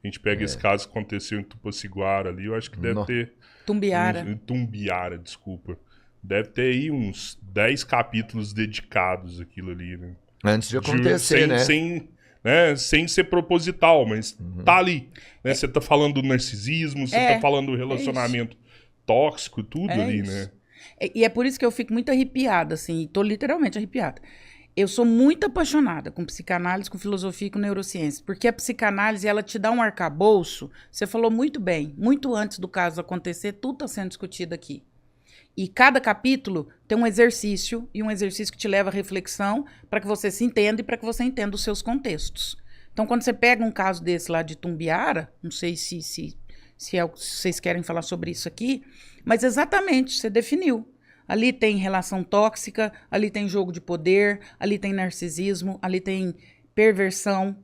A gente pega esse caso que aconteceu em Tupaciguara ali, eu acho que deve ter... Tumbiara, desculpa. Deve ter aí uns 10 capítulos dedicados àquilo ali, né? Antes de acontecer, Sem ser proposital, mas tá ali. Né? Você tá falando do narcisismo, você tá falando do relacionamento tóxico, tudo ali, isso. né? E é por isso que eu fico muito arrepiada, assim, tô literalmente arrepiada. Eu sou muito apaixonada com psicanálise, com filosofia e com neurociência, porque a psicanálise, ela te dá um arcabouço, você falou muito bem, muito antes do caso acontecer, tudo está sendo discutido aqui. E cada capítulo tem um exercício, e um exercício que te leva à reflexão para que você se entenda e para que você entenda os seus contextos. Então, quando você pega um caso desse lá de Tumbiara, não sei se vocês querem falar sobre isso aqui, mas exatamente, você definiu. Ali tem relação tóxica, ali tem jogo de poder, ali tem narcisismo, ali tem perversão,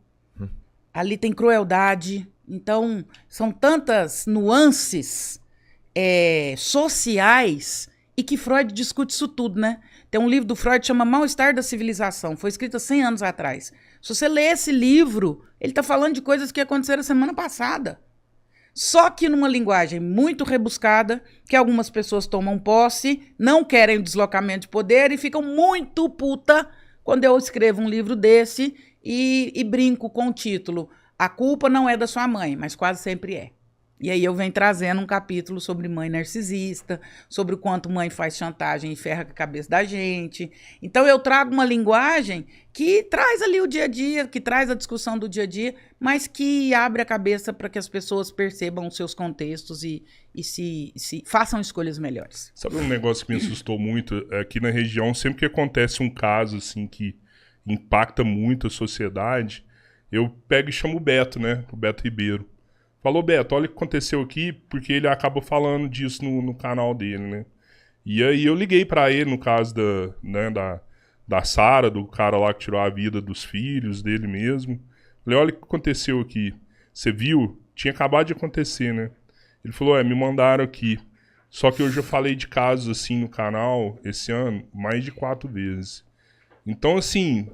ali tem crueldade. Então, são tantas nuances sociais e que Freud discute isso tudo, né? Tem um livro do Freud que chama Mal-Estar da Civilização, foi escrito há 100 anos atrás. Se você ler esse livro, ele está falando de coisas que aconteceram semana passada. Só que numa linguagem muito rebuscada, que algumas pessoas tomam posse, não querem o deslocamento de poder e ficam muito puta quando eu escrevo um livro desse e brinco com o título A Culpa Não É da Sua Mãe, mas quase sempre é. E aí eu venho trazendo um capítulo sobre mãe narcisista, sobre o quanto mãe faz chantagem e ferra com a cabeça da gente. Então eu trago uma linguagem que traz ali o dia a dia, que traz a discussão do dia a dia, mas que abre a cabeça para que as pessoas percebam os seus contextos e se façam escolhas melhores. Sabe um negócio que me assustou muito? Aqui na região, sempre que acontece um caso assim que impacta muito a sociedade, eu pego e chamo o Beto, né? O Beto Ribeiro. Falou, Beto, olha o que aconteceu aqui, porque ele acaba falando disso no canal dele, né? E aí eu liguei pra ele, no caso da Sara, do cara lá que tirou a vida dos filhos dele mesmo. Falei, olha o que aconteceu aqui. Você viu? Tinha acabado de acontecer, né? Ele falou, me mandaram aqui. Só que eu já falei de casos assim no canal, esse ano, mais de 4 vezes. Então, assim,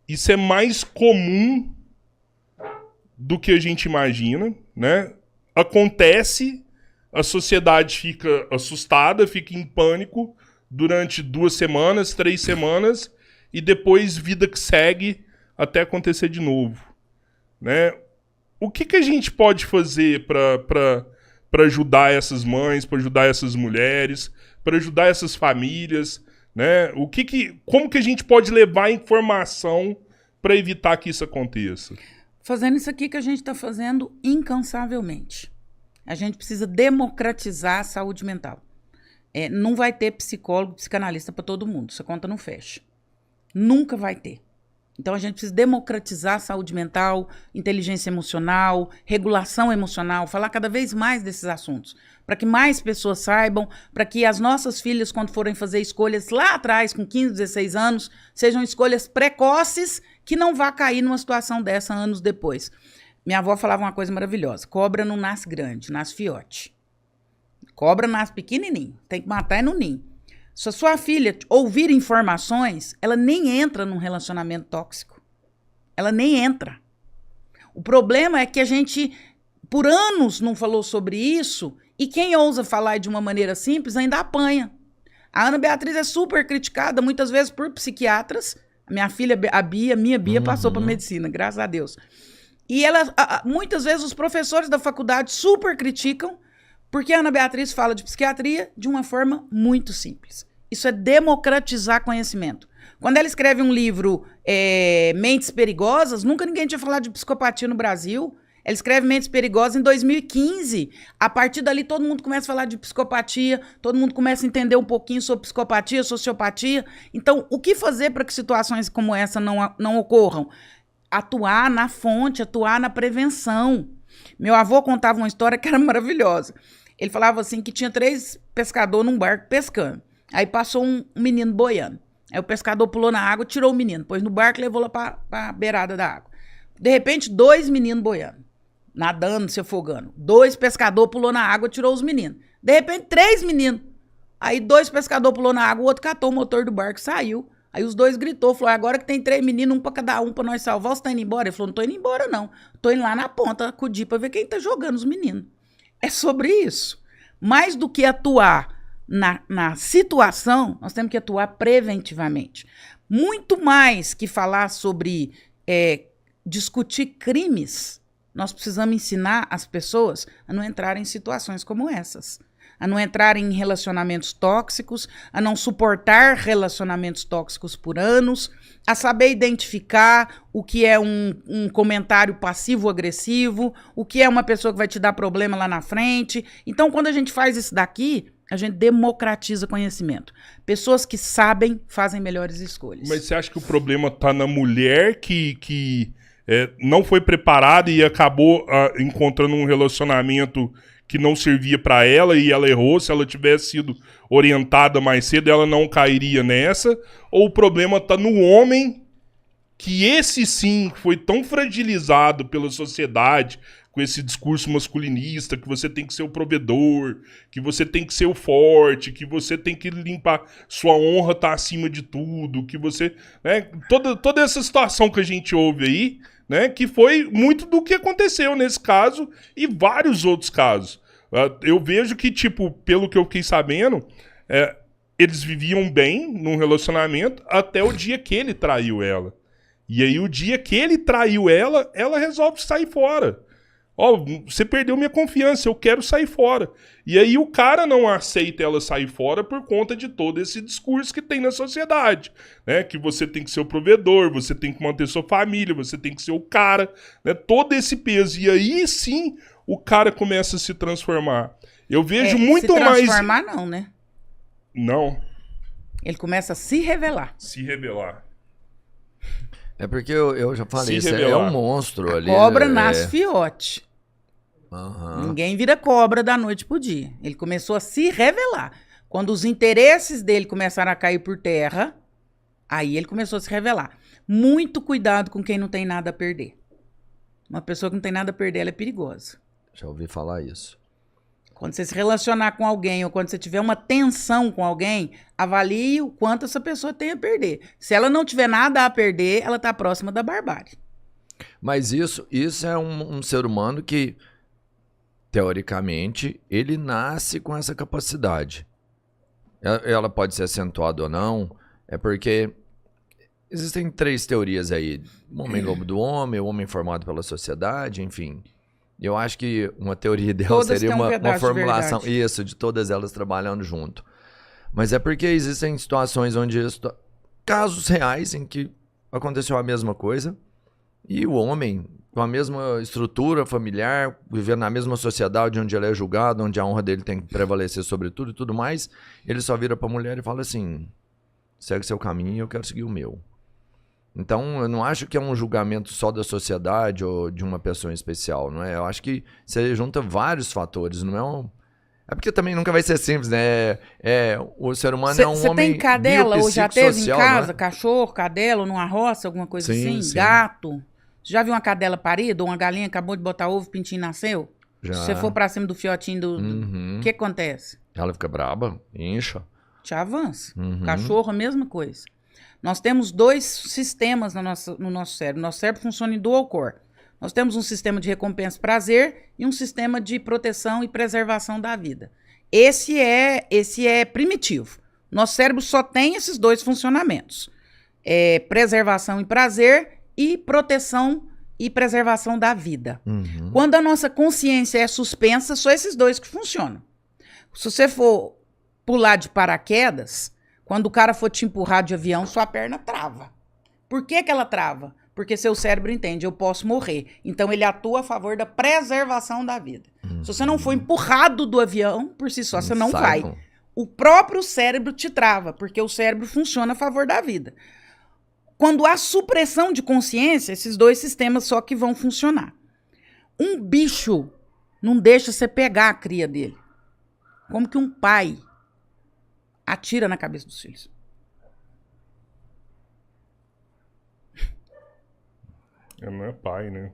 isso é mais comum do que a gente imagina, né? Acontece, a sociedade fica assustada, fica em pânico durante 2 semanas, 3 semanas, e depois vida que segue até acontecer de novo, né? O que a gente pode fazer para ajudar essas mães, para ajudar essas mulheres, para ajudar essas famílias, né? Como que a gente pode levar informação para evitar que isso aconteça? Fazendo isso aqui que a gente está fazendo incansavelmente. A gente precisa democratizar a saúde mental. Não vai ter psicólogo, psicanalista para todo mundo. Essa conta não fecha. Nunca vai ter. Então, a gente precisa democratizar a saúde mental, inteligência emocional, regulação emocional, falar cada vez mais desses assuntos, para que mais pessoas saibam, para que as nossas filhas, quando forem fazer escolhas lá atrás, com 15, 16 anos, sejam escolhas precoces, que não vá cair numa situação dessa anos depois. Minha avó falava uma coisa maravilhosa, cobra não nasce grande, nasce fiote. Cobra nasce pequenininho, tem que matar no ninho. Se a sua filha ouvir informações, ela nem entra num relacionamento tóxico. Ela nem entra. O problema é que a gente, por anos, não falou sobre isso, e quem ousa falar de uma maneira simples ainda apanha. A Ana Beatriz é super criticada, muitas vezes por psiquiatras. Minha filha, minha Bia, passou para medicina, graças a Deus. E ela, muitas vezes os professores da faculdade super criticam, porque a Ana Beatriz fala de psiquiatria de uma forma muito simples. Isso é democratizar conhecimento. Quando ela escreve um livro, Mentes Perigosas, nunca ninguém tinha falado de psicopatia no Brasil. Ela escreve Mentes Perigosas em 2015. A partir dali, todo mundo começa a falar de psicopatia, todo mundo começa a entender um pouquinho sobre psicopatia, sociopatia. Então, o que fazer para que situações como essa não ocorram? Atuar na fonte, atuar na prevenção. Meu avô contava uma história que era maravilhosa. Ele falava assim que tinha 3 pescadores num barco pescando. Aí passou um menino boiando. Aí o pescador pulou na água, tirou o menino, pôs no barco e levou lá para a beirada da água. De repente, 2 meninos boiando, nadando, se afogando. 2 pescadores pulou na água, tirou os meninos. De repente, 3 meninos. Aí 2 pescadores pulou na água, o outro catou o motor do barco e saiu. Aí os dois gritou, falou, agora que tem 3 meninos, um pra cada um, pra nós salvar, você tá indo embora? Ele falou, não tô indo embora, não. Tô indo lá na ponta, acudir pra ver quem tá jogando os meninos. É sobre isso. Mais do que atuar na situação, nós temos que atuar preventivamente. Muito mais que falar sobre discutir crimes, nós precisamos ensinar as pessoas a não entrarem em situações como essas. A não entrar em relacionamentos tóxicos, a não suportar relacionamentos tóxicos por anos, a saber identificar o que é um comentário passivo-agressivo, o que é uma pessoa que vai te dar problema lá na frente. Então, quando a gente faz isso daqui, a gente democratiza conhecimento. Pessoas que sabem fazem melhores escolhas. Mas você acha que o problema está na mulher que não foi preparada e acabou encontrando um relacionamento que não servia para ela e ela errou? Se ela tivesse sido orientada mais cedo, ela não cairia nessa? Ou o problema tá no homem, que esse sim foi tão fragilizado pela sociedade, com esse discurso masculinista, que você tem que ser o provedor, que você tem que ser o forte, que você tem que limpar, sua honra tá acima de tudo, que você... Né, toda essa situação que a gente ouve aí, né, que foi muito do que aconteceu nesse caso e vários outros casos. Eu vejo que, tipo, pelo que eu fiquei sabendo, eles viviam bem num relacionamento até o dia que ele traiu ela. E aí, o dia que ele traiu ela, ela resolve sair fora. Ó, você perdeu minha confiança, eu quero sair fora. E aí o cara não aceita ela sair fora por conta de todo esse discurso que tem na sociedade, né? Que você tem que ser o provedor, você tem que manter sua família, você tem que ser o cara, né? Todo esse peso. E aí sim o cara começa a se transformar. Eu vejo muito mais... Se transformar não, né? Não. Ele começa a se revelar. Se revelar. É porque eu já falei, Se isso é revelar. um monstro ali. Cobra nasce fiote. Uhum. Ninguém vira cobra da noite pro dia. Ele começou a se revelar. Quando os interesses dele começaram a cair por terra, aí ele começou a se revelar. Muito cuidado com quem não tem nada a perder. Uma pessoa que não tem nada a perder, ela é perigosa. Já ouvi falar isso. Quando você se relacionar com alguém ou quando você tiver uma tensão com alguém, avalie o quanto essa pessoa tem a perder. Se ela não tiver nada a perder, ela está próxima da barbárie. Mas isso é um ser humano que, teoricamente, ele nasce com essa capacidade. Ela pode ser acentuada ou não, é porque existem 3 teorias aí. O homem lobo do homem, o homem formado pela sociedade, enfim... Eu acho que uma teoria ideal seria uma formulação, isso, de todas elas trabalhando junto. Mas é porque existem situações onde casos reais em que aconteceu a mesma coisa e o homem, com a mesma estrutura familiar, vivendo na mesma sociedade onde ele é julgado, onde a honra dele tem que prevalecer sobre tudo e tudo mais, ele só vira pra mulher e fala assim, segue seu caminho e eu quero seguir o meu. Então, eu não acho que é um julgamento só da sociedade ou de uma pessoa em especial, não é? Eu acho que você junta vários fatores, não é um... É porque também nunca vai ser simples, né? O ser humano é um homem Você tem cadela ou já teve em casa? Né? Cachorro, cadela, numa roça, alguma coisa assim? Sim. Gato? Você já viu uma cadela parida? Ou uma galinha acabou de botar ovo, o pintinho nasceu? Já. Se você for pra cima do fiotinho o que acontece? Ela fica braba, incha. Te avança. Cachorro, a mesma coisa. Nós temos 2 sistemas no nosso cérebro. Nosso cérebro funciona em dual core. Nós temos um sistema de recompensa e prazer e um sistema de proteção e preservação da vida. Esse é primitivo. Nosso cérebro só tem esses 2 funcionamentos. Preservação e prazer e proteção e preservação da vida. Quando a nossa consciência é suspensa, só esses 2 que funcionam. Se você for pular de paraquedas... Quando o cara for te empurrar de avião, sua perna trava. Por que ela trava? Porque seu cérebro entende, eu posso morrer. Então, ele atua a favor da preservação da vida. Se você não for empurrado do avião, por si só, você não vai. O próprio cérebro te trava, porque o cérebro funciona a favor da vida. Quando há supressão de consciência, esses 2 sistemas só que vão funcionar. Um bicho não deixa você pegar a cria dele. Como que um pai atira na cabeça dos filhos? Não é pai, né?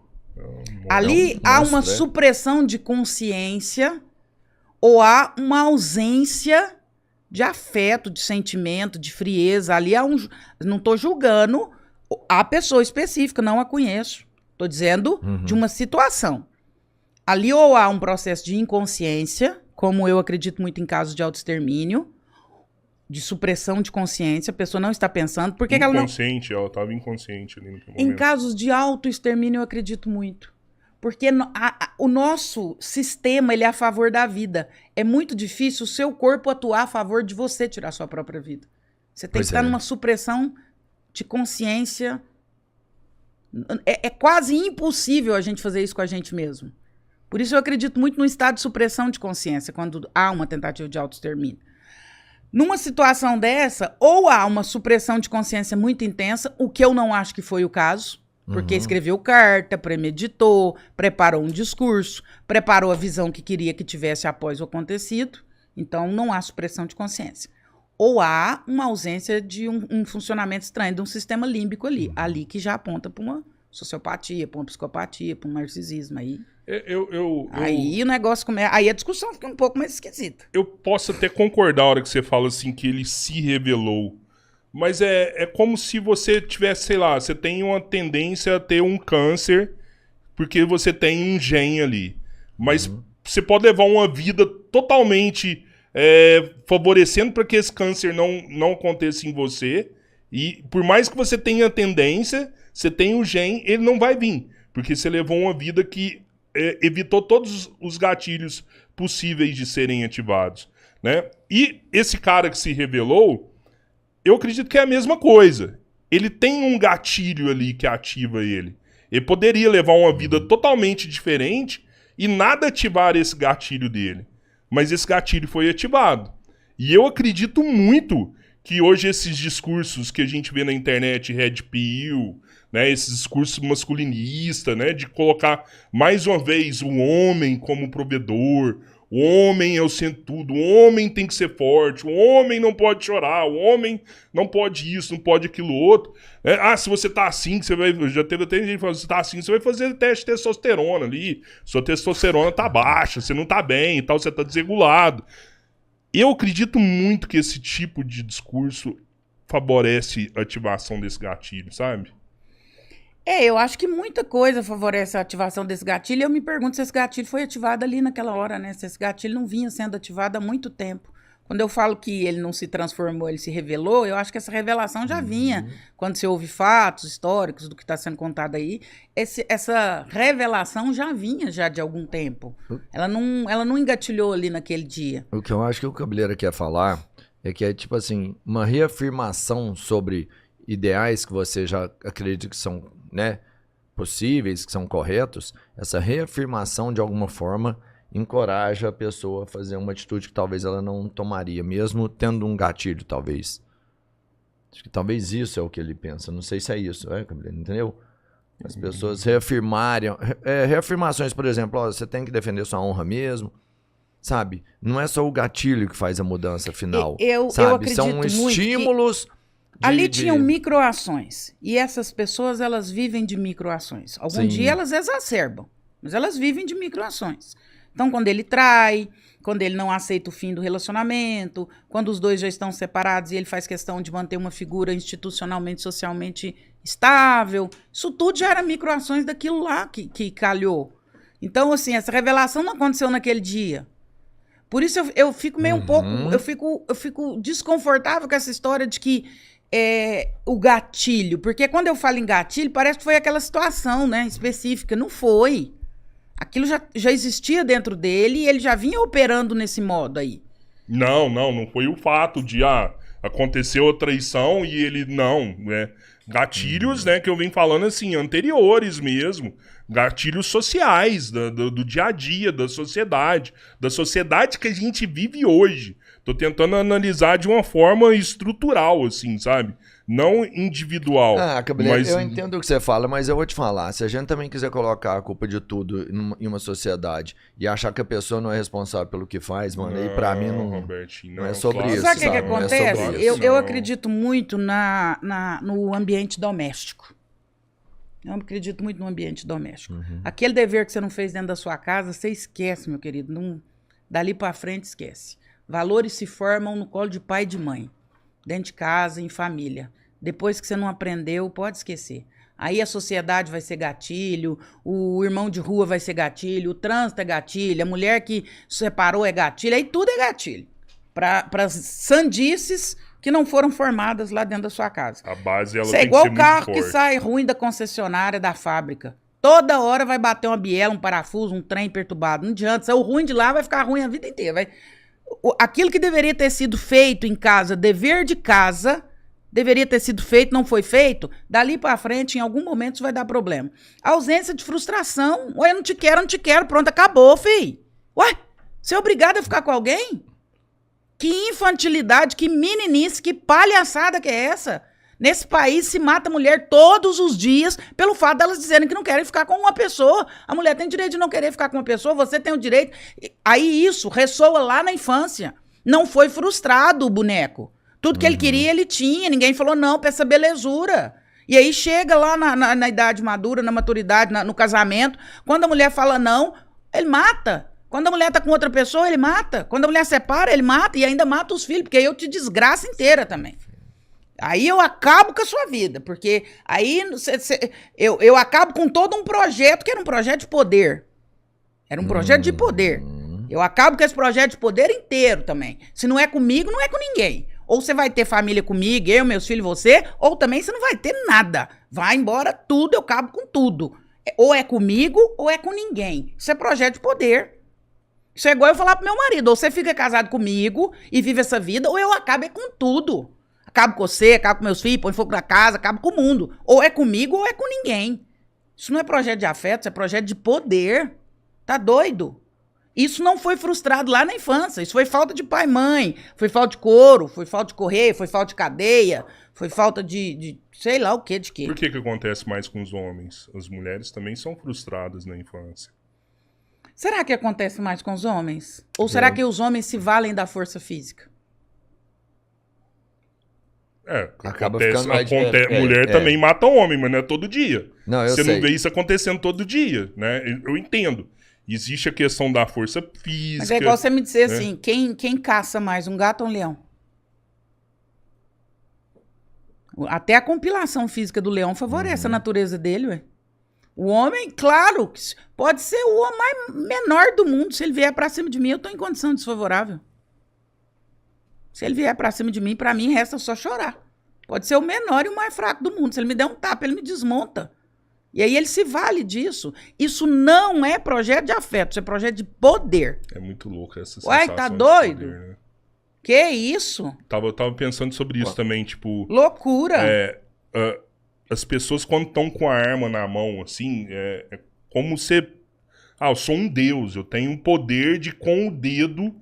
Ali há uma supressão de consciência ou há uma ausência de afeto, de sentimento, de frieza. Ali há não estou julgando a pessoa específica, não a conheço. Estou dizendo de uma situação. Ali ou há um processo de inconsciência, como eu acredito muito em casos de autoextermínio, de supressão de consciência, a pessoa não está pensando. Por que ela não... Inconsciente, ela estava inconsciente ali naquele Em momento. casos de autoextermínio, eu acredito muito. Porque o nosso sistema, ele é a favor da vida. É muito difícil o seu corpo atuar a favor de você tirar sua própria vida. Você tem que estar numa supressão de consciência. É quase impossível a gente fazer isso com a gente mesmo. Por isso eu acredito muito no estado de supressão de consciência, quando há uma tentativa de autoextermínio. Numa situação dessa, ou há uma supressão de consciência muito intensa, o que eu não acho que foi o caso, porque escreveu carta, premeditou, preparou um discurso, preparou a visão que queria que tivesse após o acontecido. Então, não há supressão de consciência. Ou há uma ausência de um funcionamento estranho de um sistema límbico ali que já aponta para uma sociopatia, para uma psicopatia, para um narcisismo. Aí o negócio começa. Aí a discussão fica um pouco mais esquisita. Eu posso até concordar a hora que você fala assim que ele se revelou. Mas é como se você tivesse, sei lá, você tem uma tendência a ter um câncer porque você tem um gene ali. Mas você pode levar uma vida totalmente favorecendo para que esse câncer não aconteça em você. E por mais que você tenha tendência, você tem um gene, ele não vai vir. Porque você levou uma vida que evitou todos os gatilhos possíveis de serem ativados, né? E esse cara que se revelou, eu acredito que é a mesma coisa. Ele tem um gatilho ali que ativa ele. Ele poderia levar uma vida totalmente diferente e nada ativar esse gatilho dele. Mas esse gatilho foi ativado. E eu acredito muito que hoje esses discursos que a gente vê na internet, Red Pill, né, esses discursos masculinistas, né, de colocar mais uma vez o homem como provedor, o homem é o centro-tudo, o homem tem que ser forte, o homem não pode chorar, o homem não pode isso, não pode aquilo outro. Se você tá assim, você vai... Já teve até gente falando, se você tá assim, você vai fazer teste de testosterona ali, sua testosterona tá baixa, você não tá bem e tal, você tá desregulado. Eu acredito muito que esse tipo de discurso favorece a ativação desse gatilho, sabe? Eu acho que muita coisa favorece a ativação desse gatilho. Eu me pergunto se esse gatilho foi ativado ali naquela hora, né? Se esse gatilho não vinha sendo ativado há muito tempo. Quando eu falo que ele não se transformou, ele se revelou, eu acho que essa revelação já vinha. Quando você ouve fatos históricos do que está sendo contado aí, essa revelação já vinha já de algum tempo. Ela não engatilhou ali naquele dia. O que eu acho que o Cabeleira quer falar é que é tipo assim, uma reafirmação sobre ideais que você já acredita que são, né, possíveis, que são corretos. Essa reafirmação de alguma forma encoraja a pessoa a fazer uma atitude que talvez ela não tomaria, mesmo tendo um gatilho, talvez. Acho que talvez isso é o que ele pensa. Não sei se é isso, Cabeleira, entendeu? As pessoas reafirmarem... reafirmações, por exemplo, você tem que defender sua honra mesmo, sabe? Não é só o gatilho que faz a mudança final, sabe? Eu acredito são estímulos... Ali tinham microações. E essas pessoas, elas vivem de microações. Algum dia elas exacerbam, mas elas vivem de microações. Então, quando ele trai, quando ele não aceita o fim do relacionamento, quando os dois já estão separados e ele faz questão de manter uma figura institucionalmente, socialmente estável, isso tudo já era microações daquilo lá que calhou. Então, assim, essa revelação não aconteceu naquele dia. Por isso eu fico meio um pouco... Eu fico desconfortável com essa história de que o gatilho. Porque quando eu falo em gatilho, parece que foi aquela situação, né, específica. Não foi. Aquilo já existia dentro dele e ele já vinha operando nesse modo aí. Não foi o fato de aconteceu a traição e ele não, né? Gatilhos, né, que eu venho falando assim, anteriores mesmo. Gatilhos sociais, do dia a dia, da sociedade que a gente vive hoje. Tô tentando analisar de uma forma estrutural, assim, sabe? Não individual. Cabeleira, eu entendo o que você fala, mas eu vou te falar. Se a gente também quiser colocar a culpa de tudo em uma sociedade e achar que a pessoa não é responsável pelo que faz, mano, aí pra mim não é sobre isso. Sabe o que acontece? Eu acredito muito no ambiente doméstico. Eu acredito muito no ambiente doméstico. Aquele dever que você não fez dentro da sua casa, você esquece, meu querido. Dali pra frente, esquece. Valores se formam no colo de pai e de mãe. Dentro de casa, em família. Depois que você não aprendeu, pode esquecer. Aí a sociedade vai ser gatilho, o irmão de rua vai ser gatilho, o trânsito é gatilho, a mulher que separou é gatilho, aí tudo é gatilho. Para sandices que não foram formadas lá dentro da sua casa. A base, ela Isso é tem igual que ser o carro muito que forte. sai ruim da concessionária, da fábrica. Toda hora vai bater uma biela, um parafuso, um trem perturbado. Não adianta, saiu ruim de lá, vai ficar ruim a vida inteira. Aquilo que deveria ter sido feito em casa, dever de casa, deveria ter sido feito, não foi feito, dali pra frente, em algum momento, isso vai dar problema. A ausência de frustração. Ué, eu não te quero, pronto, acabou, filho. Ué, você é obrigado a ficar com alguém? Que infantilidade, que meninice, que palhaçada que é essa? Nesse país se mata mulher todos os dias pelo fato delas dizerem que não querem ficar com uma pessoa. A mulher tem direito de não querer ficar com uma pessoa, você tem o direito. Aí isso ressoa lá na infância. Não foi frustrado o boneco. Tudo que ele queria, ele tinha. Ninguém falou não pra essa belezura. E aí chega lá na idade madura, na maturidade, no casamento. Quando a mulher fala não, ele mata. Quando a mulher tá com outra pessoa, ele mata. Quando a mulher separa, ele mata. E ainda mata os filhos, porque aí eu te desgraça inteira também. Aí eu acabo com a sua vida. Porque aí eu acabo com todo um projeto, que era um projeto de poder. Era um projeto de poder. Eu acabo com esse projeto de poder inteiro também. Se não é comigo, não é com ninguém. Ou você vai ter família comigo, eu, meus filhos, você, ou também você não vai ter nada. Vai embora tudo, eu acabo com tudo. Ou é comigo, ou é com ninguém. Isso é projeto de poder. Isso é igual eu falar pro meu marido, ou você fica casado comigo e vive essa vida, ou eu acabo com tudo. Acabo com você, acabo com meus filhos, põe fogo na casa, acabo com o mundo. Ou é comigo, ou é com ninguém. Isso não é projeto de afeto, isso é projeto de poder. Tá doido? Isso não foi frustrado lá na infância. Isso foi falta de pai e mãe, foi falta de couro, foi falta de correio, foi falta de cadeia, foi falta de sei lá o que de quê. Por que acontece mais com os homens? As mulheres também são frustradas na infância. Será que acontece mais com os homens? Ou será que os homens se valem da força física? Acaba Acontece, ficando mais mulher também mata homem, mas não é todo dia. Não, eu Você sei. não vê isso acontecendo todo dia, né? Eu entendo. Existe a questão da força física. Mas é igual você me dizer né? assim, quem caça mais, um gato ou um leão? Até a compilação física do leão favorece a natureza dele, ué. O homem, claro, pode ser o homem mais menor do mundo. Se ele vier pra cima de mim, eu tô em condição desfavorável. Se ele vier pra cima de mim, pra mim resta só chorar. Pode ser o menor e o mais fraco do mundo. Se ele me der um tapa, ele me desmonta. E aí ele se vale disso. Isso não é projeto de afeto, isso é projeto de poder. É muito louco essa sensação. Uai, tá de doido? poder, né? Que isso? Eu tava pensando sobre isso também, tipo... Loucura. As pessoas quando estão com a arma na mão, assim, é como se... eu sou um deus, eu tenho um poder de, com o dedo...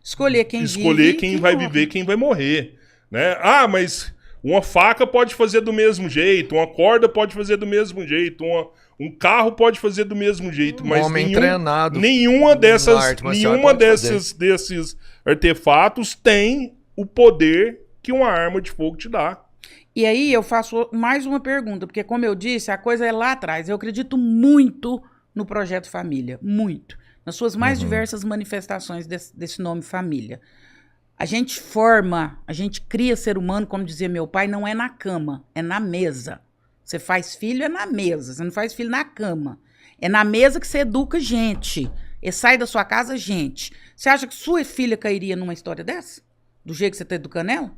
Escolher quem escolher vive quem e vai morre. viver, quem vai morrer, né? Mas uma faca pode fazer do mesmo jeito, uma corda pode fazer do mesmo jeito, um carro pode fazer do mesmo jeito, mas homem treinado nenhuma na arte marcial pode desses artefatos tem o poder que uma arma de fogo te dá. E aí eu faço mais uma pergunta, porque como eu disse, a coisa é lá atrás. Eu acredito muito no projeto família, muito. Nas suas mais diversas manifestações desse nome família. A gente forma, a gente cria ser humano, como dizia meu pai, não é na cama, é na mesa. Você faz filho é na mesa, você não faz filho na cama. É na mesa que você educa gente. E sai da sua casa gente. Você acha que sua filha cairia numa história dessa? Do jeito que você está educando ela?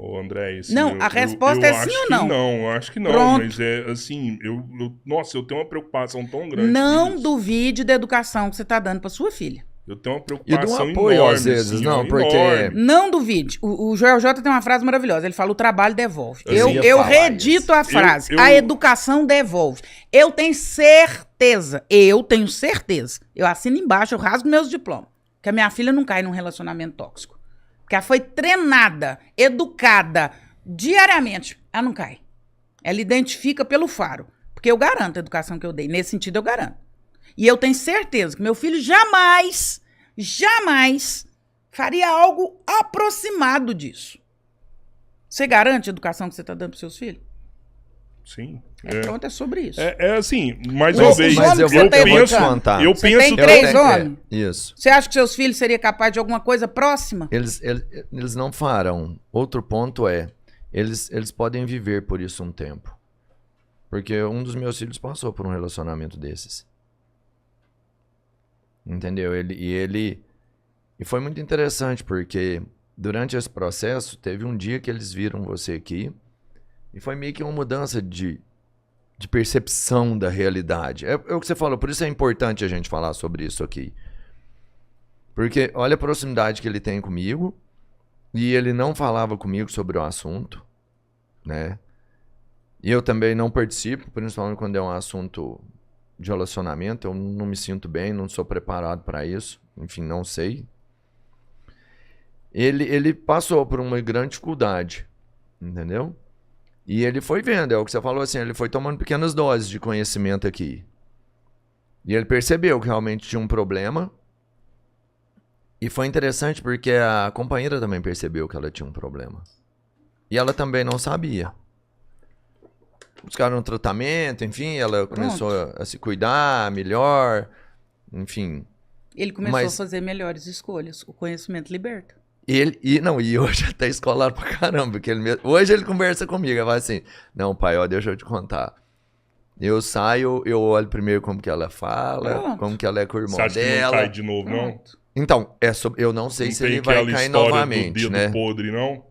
Ô, André, assim, Não, a resposta é sim ou não? Não, acho que não. Pronto. Mas é assim, nossa, eu tenho uma preocupação tão grande. Não com isso. duvide da educação que você está dando para sua filha. Eu tenho uma E preocupação de um apoio, enorme, às vezes, assim, não, porque... enorme. Não duvide. O Joel J tem uma frase maravilhosa. Ele fala, o trabalho devolve. Eu Eu ia falar redito a frase. A educação devolve. Eu tenho certeza. Eu assino embaixo, eu rasgo meus diplomas. Que a minha filha não cai num relacionamento tóxico. Porque ela foi treinada, educada, diariamente. Ela não cai. Ela identifica pelo faro. Porque eu garanto a educação que eu dei. Nesse sentido, eu garanto. E eu tenho certeza que meu filho jamais faria algo aproximado disso. Você garante a educação que você está dando para seus filhos? Sim. Pronto, é sobre isso. É assim, mais Mas uma vez, os homens que você tem, eu penso, contar. eu Você penso tem 3 homens? Isso. Você acha que seus filhos seriam capazes de alguma coisa próxima? Eles não farão. Outro ponto é, eles podem viver por isso um tempo. Porque um dos meus filhos passou por um relacionamento desses. Entendeu? E foi muito interessante, porque durante esse processo, teve um dia que eles viram você aqui, e foi meio que uma mudança de percepção da realidade. É o que você falou, por isso é importante a gente falar sobre isso aqui. Porque olha a proximidade que ele tem comigo, e ele não falava comigo sobre o assunto, né? E eu também não participo, principalmente quando é um assunto de relacionamento, eu não me sinto bem, não sou preparado para isso, enfim, não sei. Ele passou por uma grande dificuldade, entendeu? E ele foi vendo, é o que você falou assim, ele foi tomando pequenas doses de conhecimento aqui. E ele percebeu que realmente tinha um problema. E foi interessante porque a companheira também percebeu que ela tinha um problema. E ela também não sabia. Buscaram um tratamento, enfim, ela começou a se cuidar melhor, enfim. Ele começou a fazer melhores escolhas. O conhecimento liberta. E hoje até escolado pra caramba, porque hoje ele conversa comigo, ele fala assim, não pai, ó, deixa eu te contar. Eu saio, eu olho primeiro como que ela fala, Pronto. como que ela é com o irmão você acha dela. que não cai de novo, não? Pronto. Então, eu não sei Não se tem ele vai aquela cair história novamente, do dedo né? podre, não?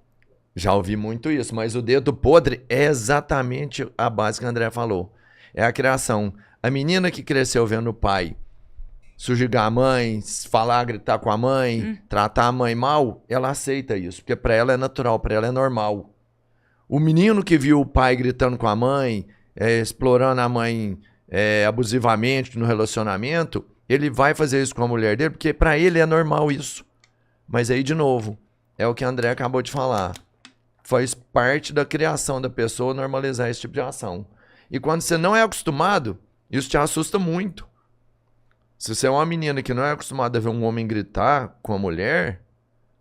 Já ouvi muito isso, mas o dedo podre é exatamente a base que a André falou. É a criação. A menina que cresceu vendo o pai sujigar a mãe, falar, gritar com a mãe, tratar a mãe mal, ela aceita isso, porque pra ela é natural, pra ela é normal. O menino que viu o pai gritando com a mãe, explorando a mãe abusivamente no relacionamento, ele vai fazer isso com a mulher dele, porque pra ele é normal isso. Mas aí, de novo, é o que a André acabou de falar. Faz parte da criação da pessoa normalizar esse tipo de ação. E quando você não é acostumado, isso te assusta muito. Se você é uma menina que não é acostumada a ver um homem gritar com a mulher,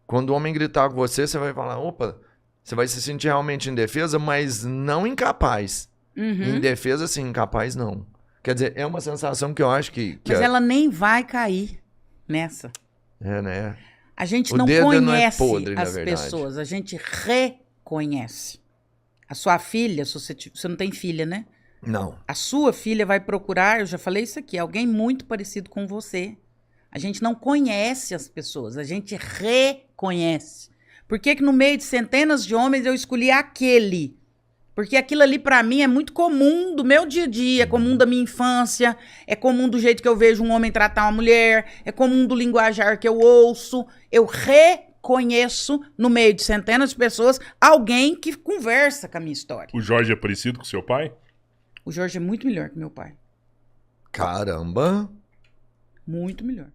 quando o homem gritar com você, você vai falar, opa, você vai se sentir realmente indefesa, mas não incapaz. Indefesa sim, incapaz não. Quer dizer, é uma sensação que eu acho que Mas ela nem vai cair nessa. É, né? A gente O não dedo não é conhece podre, na as verdade. pessoas, a gente reconhece. A sua filha, se você não tem filha, né? Não. A sua filha vai procurar, eu já falei isso aqui, alguém muito parecido com você. A gente não conhece as pessoas, a gente reconhece. Por que no meio de centenas de homens eu escolhi aquele? Porque aquilo ali pra mim é muito comum do meu dia a dia, é comum da minha infância, é comum do jeito que eu vejo um homem tratar uma mulher, é comum do linguajar que eu ouço. Eu reconheço no meio de centenas de pessoas alguém que conversa com a minha história. O Jorge é parecido com seu pai? O Jorge é muito melhor que meu pai. Caramba. Muito melhor.